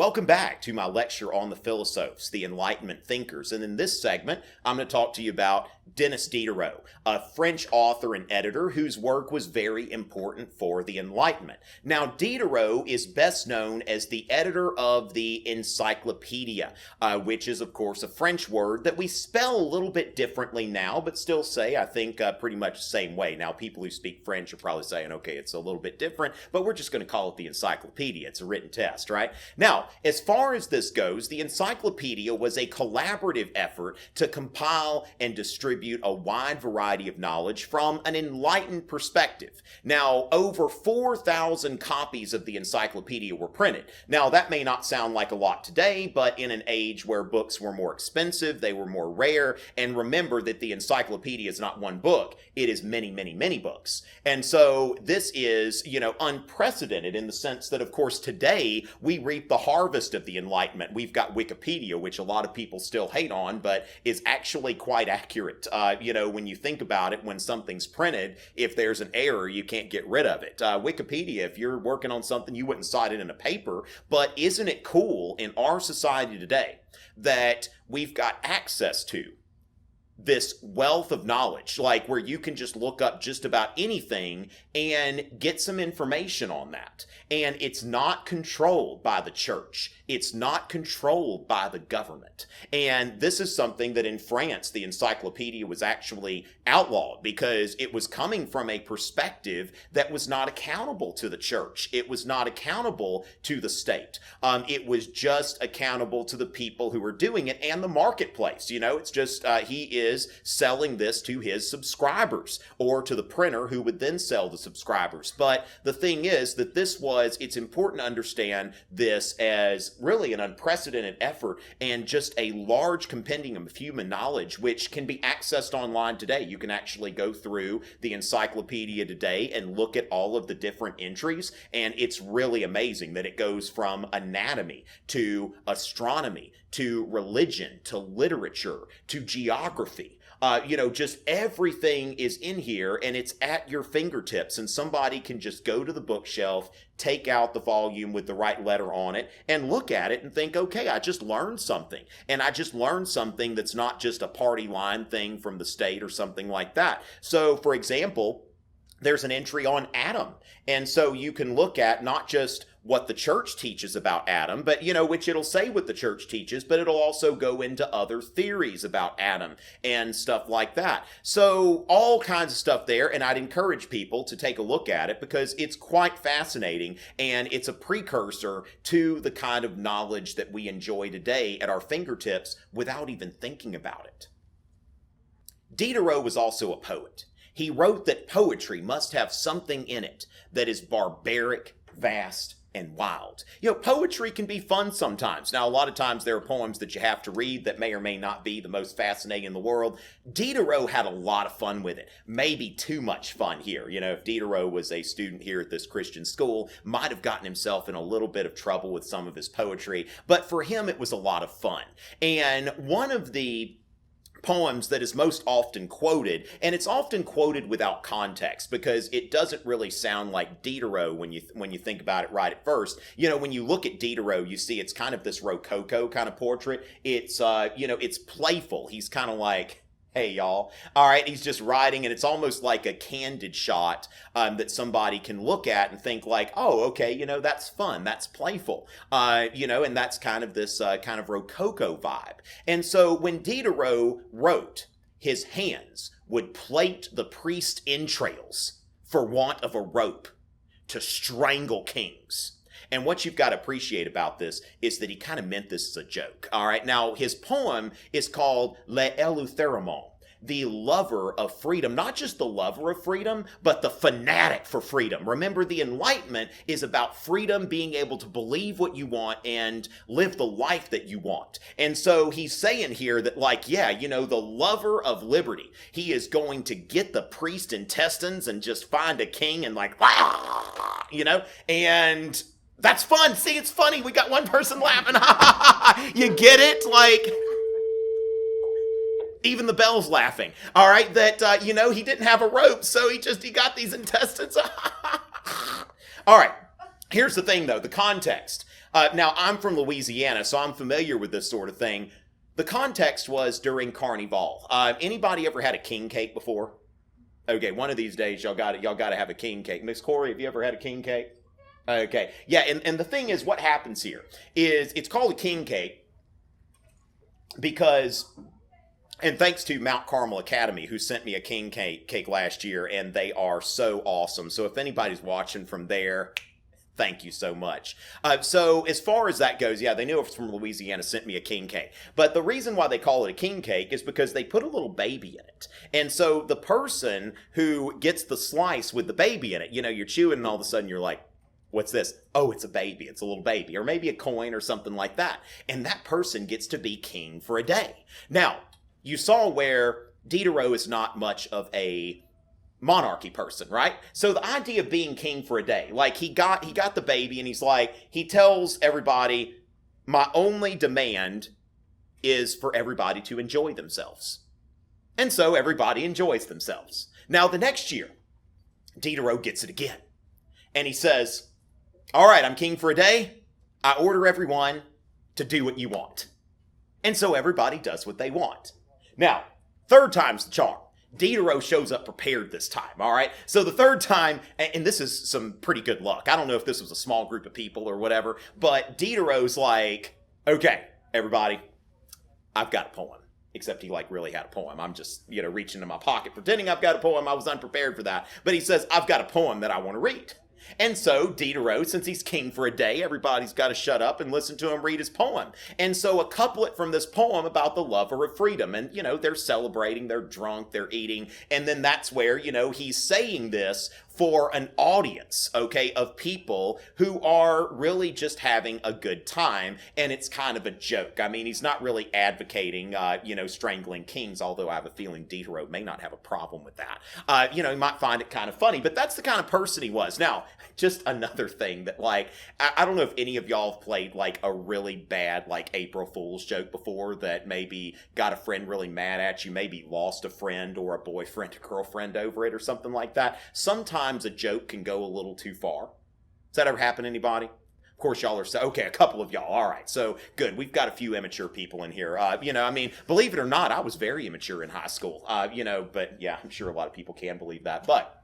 Welcome back to my lecture on the Philosophes, the Enlightenment thinkers. And in this segment, I'm going to talk to you about Denis Diderot, a French author and editor whose work was very important for the Enlightenment. Now, Diderot is best known as the editor of the Encyclopedia, which is, of course, a French word that we spell a little bit differently now, but still say, I think, pretty much the same way. Now, people who speak French are probably saying, okay, it's a little bit different, but we're just going to call it the Encyclopedia. It's a written test, right? Now, as far as this goes, the Encyclopedia was a collaborative effort to compile and distribute a wide variety of knowledge from an enlightened perspective. Now, over 4,000 copies of the Encyclopedia were printed. Now, that may not sound like a lot today, but in an age where books were more expensive, they were more rare, and remember that the Encyclopedia is not one book, it is many, many, many books. And so this is, unprecedented in the sense that, of course, today we reap the harvest of the Enlightenment. We've got Wikipedia, which a lot of people still hate on, but is actually quite accurate. When you think about it, when something's printed, if there's an error, you can't get rid of it. Wikipedia, if you're working on something, you wouldn't cite it in a paper, but isn't it cool in our society today that we've got access to this wealth of knowledge, like where you can just look up just about anything and get some information on that. And it's not controlled by the church. It's not controlled by the government. And this is something that in France, the encyclopedia was actually outlawed because it was coming from a perspective that was not accountable to the church. It was not accountable to the state. It was just accountable to the people who were doing it and the marketplace. It's just, he is selling this to his subscribers or to the printer who would then sell the subscribers. But the thing is that it's important to understand this as really an unprecedented effort and just a large compendium of human knowledge, which can be accessed online today. You can actually go through the encyclopedia today and look at all of the different entries. And it's really amazing that it goes from anatomy to astronomy to religion to literature to geography. Just everything is in here and it's at your fingertips, and somebody can just go to the bookshelf, take out the volume with the right letter on it and look at it and think, okay, I just learned something. And I just learned something that's not just a party line thing from the state or something like that. So, for example, there's an entry on Adam. And so you can look at not just what the church teaches about Adam, but, which it'll say what the church teaches, but it'll also go into other theories about Adam and stuff like that. So all kinds of stuff there. And I'd encourage people to take a look at it because it's quite fascinating. And it's a precursor to the kind of knowledge that we enjoy today at our fingertips without even thinking about it. Diderot was also a poet. He wrote that poetry must have something in it that is barbaric, vast, and wild. Poetry can be fun sometimes. Now, a lot of times there are poems that you have to read that may or may not be the most fascinating in the world. Diderot had a lot of fun with it. Maybe too much fun here. If Diderot was a student here at this Christian school, might have gotten himself in a little bit of trouble with some of his poetry. But for him, it was a lot of fun. And one of the poems that is most often quoted, and it's often quoted without context because it doesn't really sound like Diderot when you think about it right at first. When you look at Diderot, you see it's kind of this Rococo kind of portrait. It's it's playful. He's kind of like, hey, y'all. All right, he's just writing, and it's almost like a candid shot that somebody can look at and think like, oh, okay, that's fun, that's playful, and that's kind of this kind of Rococo vibe. And so when Diderot wrote, his hands would plait the priest's entrails for want of a rope to strangle kings. And what you've got to appreciate about this is that he kind of meant this as a joke. All right. Now, his poem is called L'Eleuthérement, the lover of freedom. Not just the lover of freedom, but the fanatic for freedom. Remember, the Enlightenment is about freedom, being able to believe what you want and live the life that you want. And so he's saying here that, the lover of liberty, he is going to get the priest intestines and just find a king and and that's fun. See, it's funny. We got one person laughing. You get it? Even the bell's laughing. All right, that, he didn't have a rope, so he got these intestines. All right. Here's the thing, though, the context. Now, I'm from Louisiana, so I'm familiar with this sort of thing. The context was during Carnival. Anybody ever had a king cake before? Okay, one of these days y'all got to have a king cake. Miss Corey, have you ever had a king cake? Okay, yeah, and the thing is, what happens here is it's called a king cake because, and thanks to Mount Carmel Academy, who sent me a king cake last year, and they are so awesome. So if anybody's watching from there, thank you so much. So as far as that goes, yeah, they knew it was from Louisiana, sent me a king cake. But the reason why they call it a king cake is because they put a little baby in it. And so the person who gets the slice with the baby in it, you know, you're chewing and all of a sudden you're like, what's this? Oh, it's a baby. It's a little baby. Or maybe a coin or something like that. And that person gets to be king for a day. Now, you saw where Diderot is not much of a monarchy person, right? So the idea of being king for a day, like he got the baby and he's like, he tells everybody, my only demand is for everybody to enjoy themselves. And so everybody enjoys themselves. Now the next year, Diderot gets it again. And he says, all right, I'm king for a day. I order everyone to do what you want. And so everybody does what they want. Now, third time's the charm. Diderot shows up prepared this time, all right? So the third time, and this is some pretty good luck. I don't know if this was a small group of people or whatever, but Diderot's like, okay, everybody, I've got a poem. Except he like really had a poem. I'm just, reaching in my pocket pretending I've got a poem. I was unprepared for that. But he says, I've got a poem that I want to read. And so Diderot, since he's king for a day, everybody's got to shut up and listen to him read his poem. And so a couplet from this poem about the lover of freedom. And, they're celebrating, they're drunk, they're eating. And then that's where, he's saying this for an audience, okay, of people who are really just having a good time. And it's kind of a joke. I mean, he's not really advocating, strangling kings, although I have a feeling Diderot may not have a problem with that. He might find it kind of funny, but that's the kind of person he was. Now, just another thing that, I don't know if any of y'all have played, a really bad, April Fool's joke before that maybe got a friend really mad at you, maybe lost a friend or a boyfriend or girlfriend over it or something like that. Sometimes a joke can go a little too far. Does that ever happen to anybody? Of course, y'all are saying, okay, a couple of y'all. All right, so good. We've got a few immature people in here. Believe it or not, I was very immature in high school, but yeah, I'm sure a lot of people can believe that. But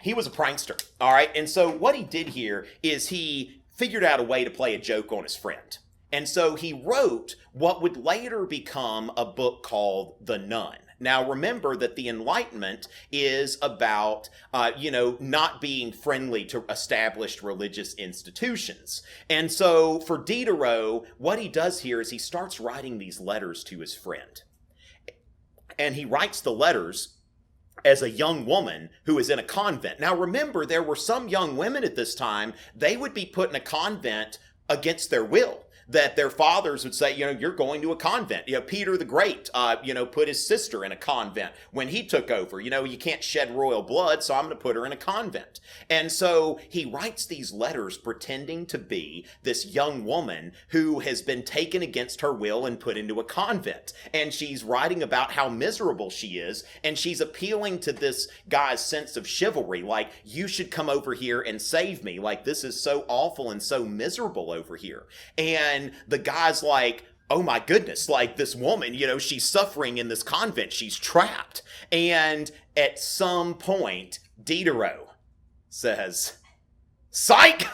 he was a prankster, all right? And so what he did here is he figured out a way to play a joke on his friend. And so he wrote what would later become a book called The Nun. Now, remember that the Enlightenment is about, not being friendly to established religious institutions. And so for Diderot, what he does here is he starts writing these letters to his friend. And he writes the letters as a young woman who is in a convent. Now, remember, there were some young women at this time, they would be put in a convent against their will. That their fathers would say, you're going to a convent. Peter the Great, put his sister in a convent when he took over. You can't shed royal blood, so I'm going to put her in a convent. And so he writes these letters pretending to be this young woman who has been taken against her will and put into a convent. And she's writing about how miserable she is, and she's appealing to this guy's sense of chivalry, like, you should come over here and save me. Like, this is so awful and so miserable over here. And the guy's like, oh my goodness, this woman, she's suffering in this convent. She's trapped. And at some point, Diderot says, psych!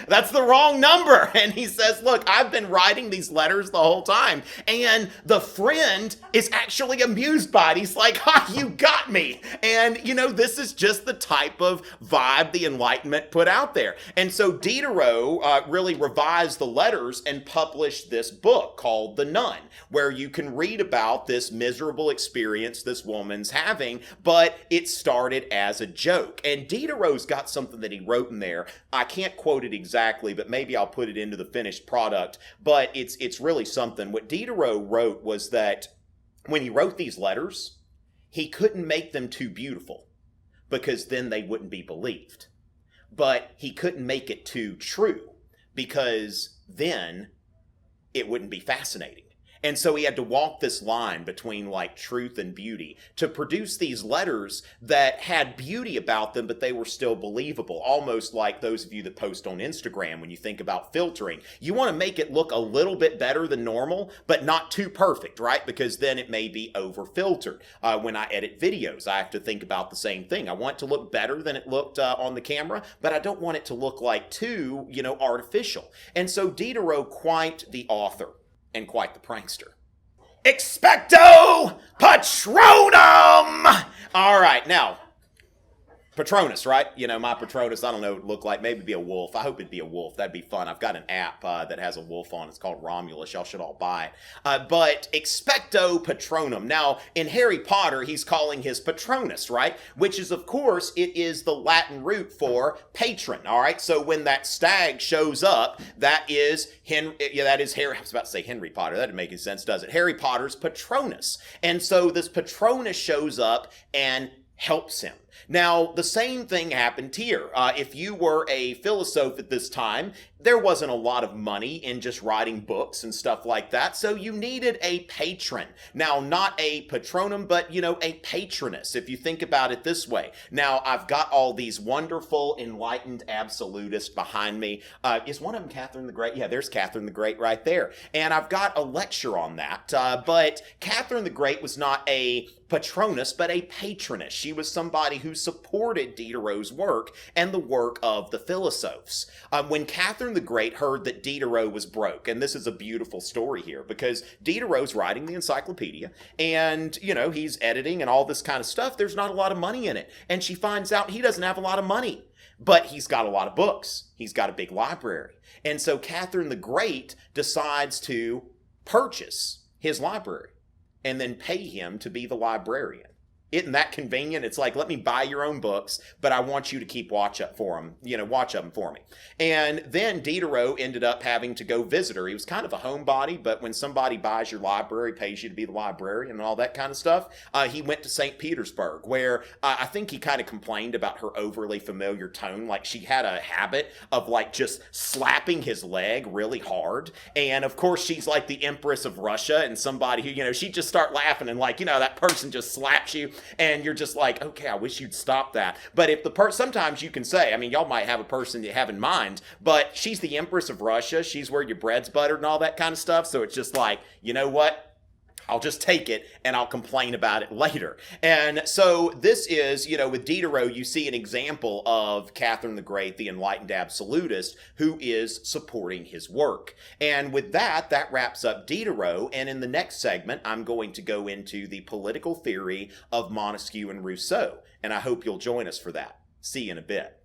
That's the wrong number. And he says, look, I've been writing these letters the whole time. And the friend is actually amused by it. He's like, ha, you got me. And, this is just the type of vibe the Enlightenment put out there. And so Diderot really revised the letters and published this book called The Nun, where you can read about this miserable experience this woman's having, but it started as a joke. And Diderot's got something that he wrote in there. I can't quote it exactly, but maybe I'll put it into the finished product. But it's really something. What Diderot wrote was that when he wrote these letters, he couldn't make them too beautiful because then they wouldn't be believed. But he couldn't make it too true because then it wouldn't be fascinating. And so he had to walk this line between like truth and beauty to produce these letters that had beauty about them, but they were still believable. Almost like those of you that post on Instagram when you think about filtering. You want to make it look a little bit better than normal, but not too perfect, right? Because then it may be over filtered. When I edit videos, I have to think about the same thing. I want it to look better than it looked on the camera, but I don't want it to look like too, artificial. And so Diderot, quite the author and quite the prankster. Expecto Patronum! All right, now, Patronus, right? My Patronus, I don't know, look like maybe be a wolf. I hope it'd be a wolf. That'd be fun. I've got an app that has a wolf on. It's called Romulus. Y'all should all buy it. But Expecto Patronum. Now, in Harry Potter, he's calling his Patronus, right? Which is, of course, it is the Latin root for patron, all right? So when that stag shows up, that is Harry. I was about to say Henry Potter. That didn't make any sense, does it? Harry Potter's Patronus. And so this Patronus shows up and helps him. Now, the same thing happened here. If you were a philosopher at this time, there wasn't a lot of money in just writing books and stuff like that, so you needed a patron. Now, not a patronum, but, a patronus, if you think about it this way. Now, I've got all these wonderful, enlightened absolutists behind me. Is one of them Catherine the Great? Yeah, there's Catherine the Great right there. And I've got a lecture on that, but Catherine the Great was not a patronus, but a patroness. She was somebody who supported Diderot's work and the work of the Philosophes. When Catherine the Great heard that Diderot was broke, and this is a beautiful story here, because Diderot's writing the encyclopedia, and, he's editing and all this kind of stuff, there's not a lot of money in it. And she finds out he doesn't have a lot of money, but he's got a lot of books. He's got a big library. And so Catherine the Great decides to purchase his library and then pay him to be the librarian. Isn't that convenient? It's like, let me buy your own books, but I want you to keep watch of them for me. And then Diderot ended up having to go visit her. He was kind of a homebody, but when somebody buys your library, pays you to be the librarian and all that kind of stuff, he went to St. Petersburg, where I think he kind of complained about her overly familiar tone. Like, she had a habit of like just slapping his leg really hard. And of course, she's like the Empress of Russia, and somebody who, she'd just start laughing and like, that person just slaps you. And you're just like, okay, I wish you'd stop that. But if sometimes you can say, y'all might have a person you have in mind, but she's the Empress of Russia. She's where your bread's buttered and all that kind of stuff. So it's just like, you know what? I'll just take it and I'll complain about it later. And so this is, with Diderot, you see an example of Catherine the Great, the enlightened absolutist, who is supporting his work. And with that wraps up Diderot. And in the next segment, I'm going to go into the political theory of Montesquieu and Rousseau. And I hope you'll join us for that. See you in a bit.